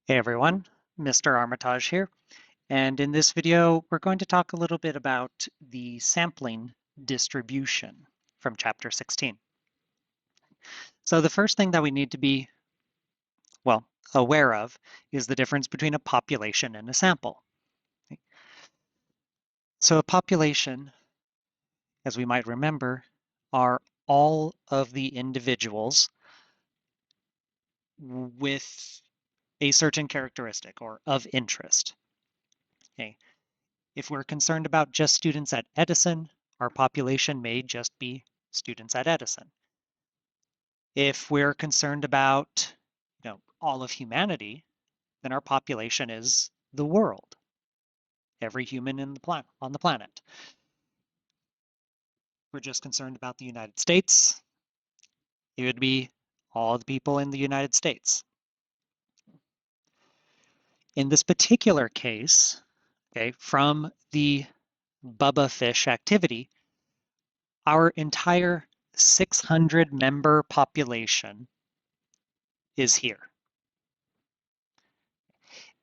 Hey everyone, Mr. Armitage here, and in this video we're going to talk a little bit about the sampling distribution from chapter 16. So the first thing that we need to be, well, aware of is the difference between a population and a sample. So a population, as we might remember, are all of the individuals with a certain characteristic or of interest. Okay. If we're concerned about just students at Edison, our population may just be students at Edison. If we're concerned about, all of humanity, then our population is the world, every human in the planet, on the planet. If we're just concerned about the United States, it would be all the people in the United States. In this particular case, okay, from the Bubba fish activity, our entire 600 member population is here.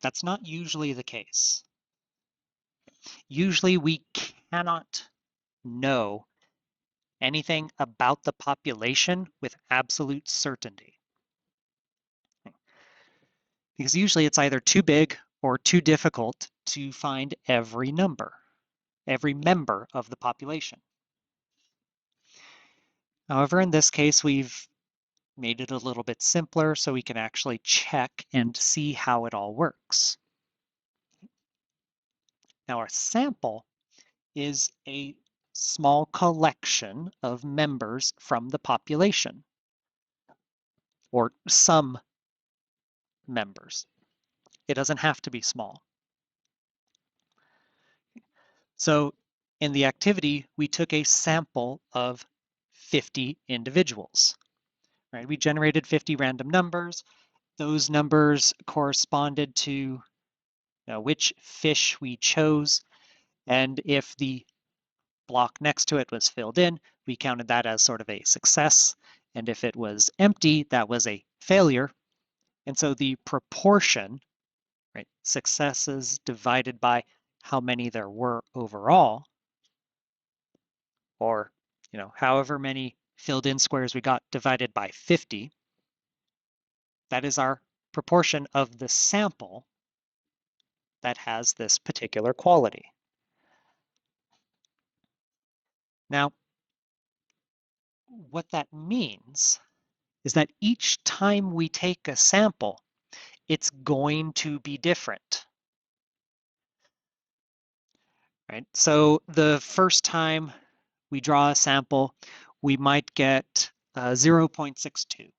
That's not usually the case. Usually we cannot know anything about the population with absolute certainty. Because usually it's either too big or too difficult to find every member of the population. However, in this case, we've made it a little bit simpler so we can actually check and see how it all works. Now, our sample is a small collection of members from the population, or some members. It doesn't have to be small. So in the activity, we took a sample of 50 individuals, right? We generated 50 random numbers. Those numbers corresponded to which fish we chose. And if the block next to it was filled in, we counted that as sort of a success. And if it was empty, that was a failure. And so the proportion, right, successes divided by how many there were overall, or however many filled in squares we got divided by 50, that is our proportion of the sample that has this particular quality. Now, what that means is that each time we take a sample, it's going to be different, right? So the first time we draw a sample, we might get 0.62.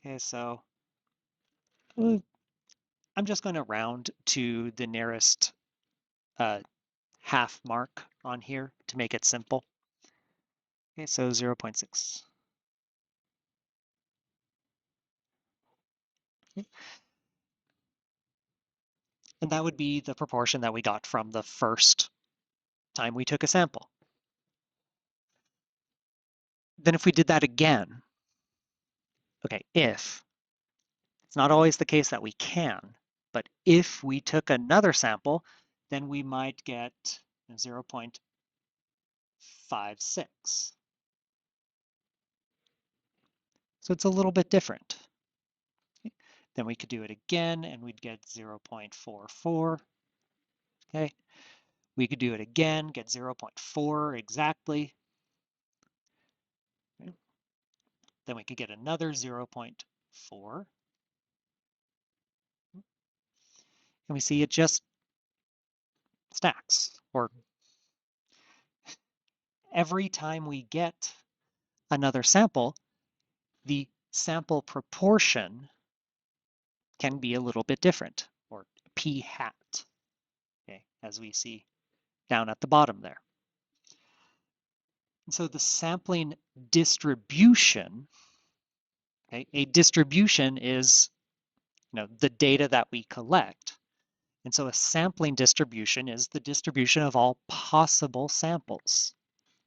Okay, so I'm just going to round to the nearest half mark on here to make it simple. Okay, so 0.6. Okay. And that would be the proportion that we got from the first time we took a sample. Then if we did that again, okay, if, it's not always the case that we can, but if we took another sample, then we might get 0.56. So it's a little bit different. Okay. Then we could do it again and we'd get 0.44. Okay. We could do it again, get 0.4 exactly. Okay. Then we could get another 0.4. And we see it just stacks, or every time we get another sample, the sample proportion can be a little bit different, or p hat, okay, as we see down at the bottom there. And so the sampling distribution, okay, a distribution is the data that we collect. And so a sampling distribution is the distribution of all possible samples.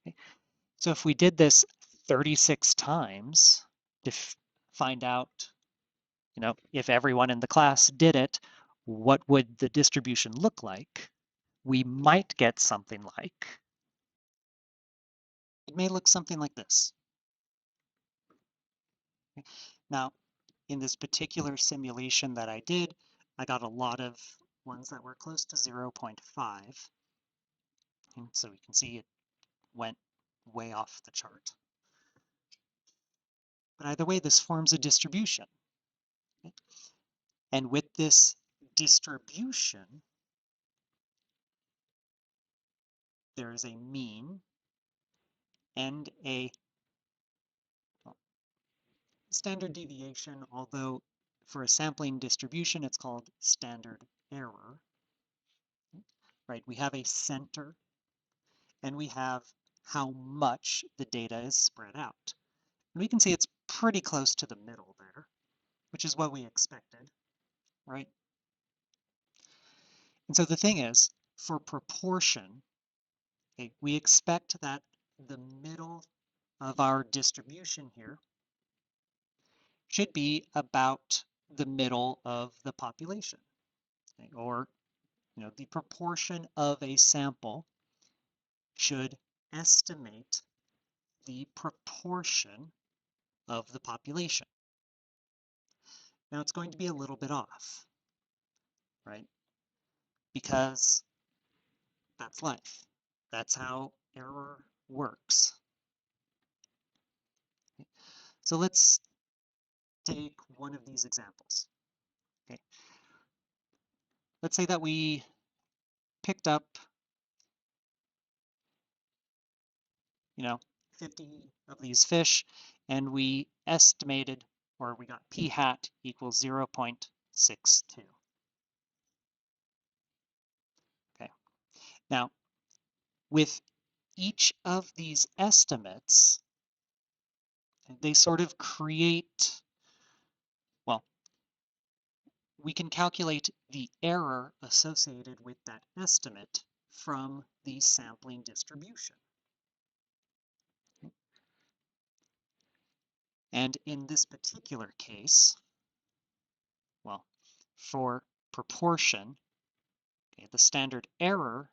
Okay? So if we did this 36 times to find out if everyone in the class did it, what would the distribution look like? We might get something like, it may look something like this. Now, in this particular simulation that I did, I got a lot of ones that were close to 0.5. And so we can see it went way off the chart. But either way, this forms a distribution. Okay? And with this distribution, there is a mean and a standard deviation, although for a sampling distribution, it's called standard error. Right? We have a center, and we have how much the data is spread out. And we can see it's pretty close to the middle there, which is what we expected, right? And so the thing is, for proportion, okay, we expect that the middle of our distribution here should be about the middle of the population, okay? Or the proportion of a sample should estimate the proportion of the population. Now it's going to be a little bit off, right? Because that's life. That's how error works. So let's take one of these examples. Okay. Let's say that we picked up, 50 of these fish, and we estimated, or we got p hat equals 0.62. Okay. Now, with each of these estimates, they sort of create, well, we can calculate the error associated with that estimate from the sampling distribution. And in this particular case, well, for proportion, okay, the standard error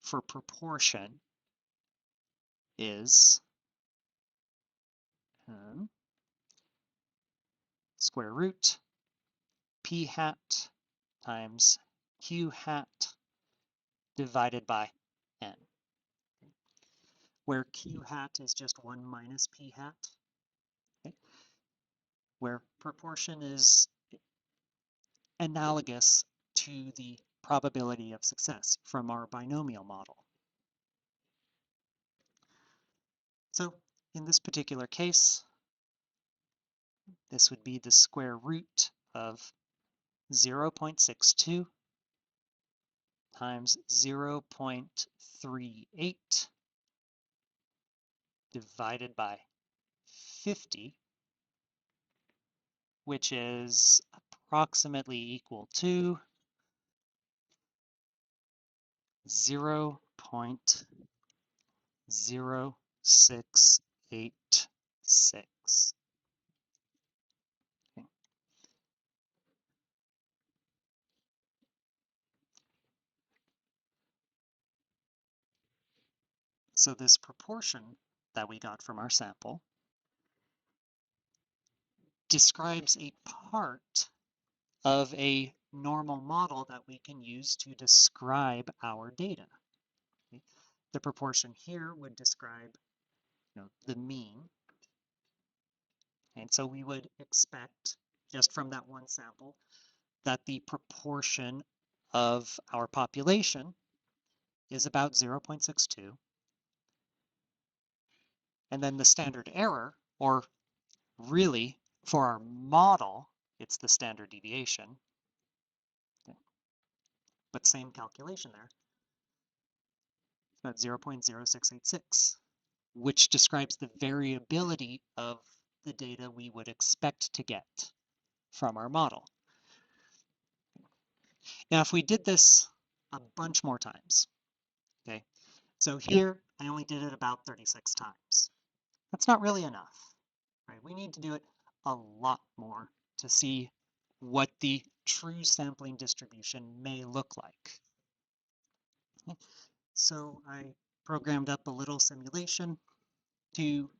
for proportion is square root p hat times q hat divided by n, where q hat is just 1 minus p hat, okay, where proportion is analogous to the probability of success from our binomial model. So in this particular case, this would be the square root of 0.62 times 0.38 divided by 50, which is approximately equal to 0.0686. Okay. So this proportion that we got from our sample describes a part of a normal model that we can use to describe our data. Okay. The proportion here would describe the mean. And so we would expect, just from that one sample, that the proportion of our population is about 0.62. And then the standard error, or really for our model, it's the standard deviation. Okay. But same calculation there. It's about 0.0686, which describes the variability of the data we would expect to get from our model. Now, if we did this a bunch more times, okay, so here I only did it about 36 times. That's not really enough, right? We need to do it a lot more to see what the true sampling distribution may look like. Okay. So I programmed up a little simulation to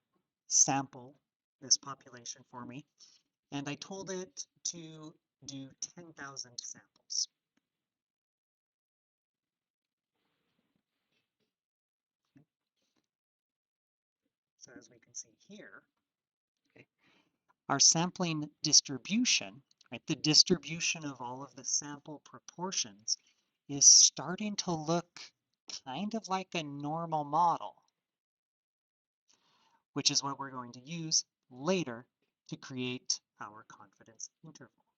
sample this population for me, and I told it to do 10,000 samples. So as we can see here, okay, our sampling distribution, right, the distribution of all of the sample proportions is starting to look kind of like a normal model, which is what we're going to use later to create our confidence interval.